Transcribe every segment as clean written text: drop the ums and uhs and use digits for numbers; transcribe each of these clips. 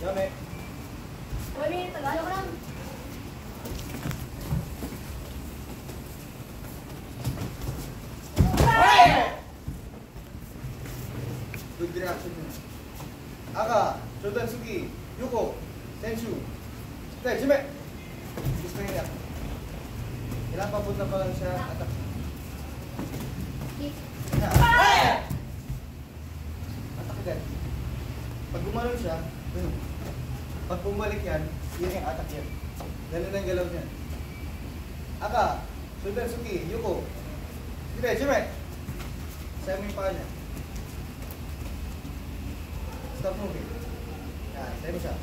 Yame. Wali, Tagalog lang. Good reaction mo. Aka, Jordan Suki, Yuko, Senshu. Stay, Jime. Gusto niya. Ilang papunta pa lang siya. Atak. Atak agad. Pag gumanon siya, ganun. Pag bumalik yan, yun yung atak yan. Ganun ang galaw niya. Aka, Jordan Suki, Yuko. Stay, Jime. Sayo mo yung paa niya. Stop moving. Yan, tayo mo siya.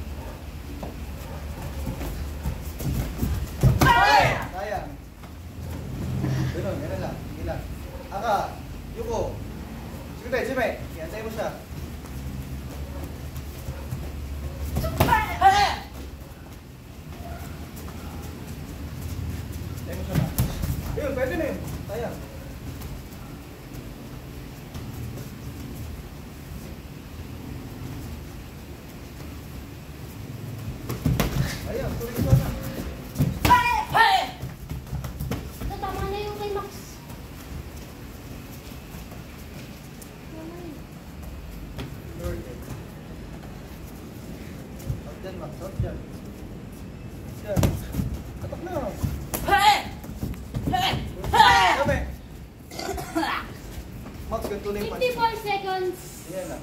Sayang. Ganun, ganun lang. Hindi lang. Aka, Yuko. Sige tayo, Jime. Yan, tayo mo siya. Tayo mo siya na. Yun, pwede na yun. Sayang. Ayan, tuloy ko na. Tama na yung kay Max. Lord. Out dyan, Max. Out dyan. Yan. Atak na. Sabi. Max, ganito na yung punch. 54 seconds. Yan lang.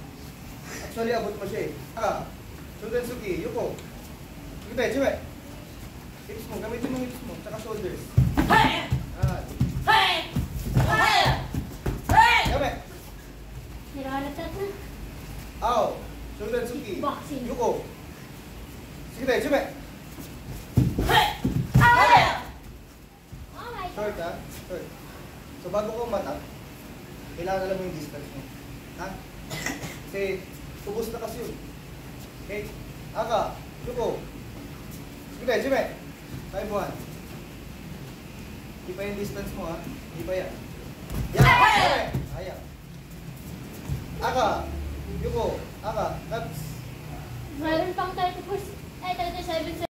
Actually, abot mo siya eh. Aka, Jordan Suki, Yuko. Sige tayo, Jime. Hips mo, gamitin mo hips mo, tsaka shoulders. Jime. Nilalatat na. Aw, Jordan Suki, Boxing. Yuko. Sige tayo, Jime. Oh my Short God. ha? Short. So bago ko matak, kailangan alam mo yung distance mo. Ha? Kasi, ubos na kasi yun. Okay? Aka, Yuko. Sige tayo, Jime. 5-1. Hindi pa yung distance mo ha? Hindi pa yan. Yan! Jime! Ayan. Aka, Yuko. Aka, cuts. Meron pang 34, ay 37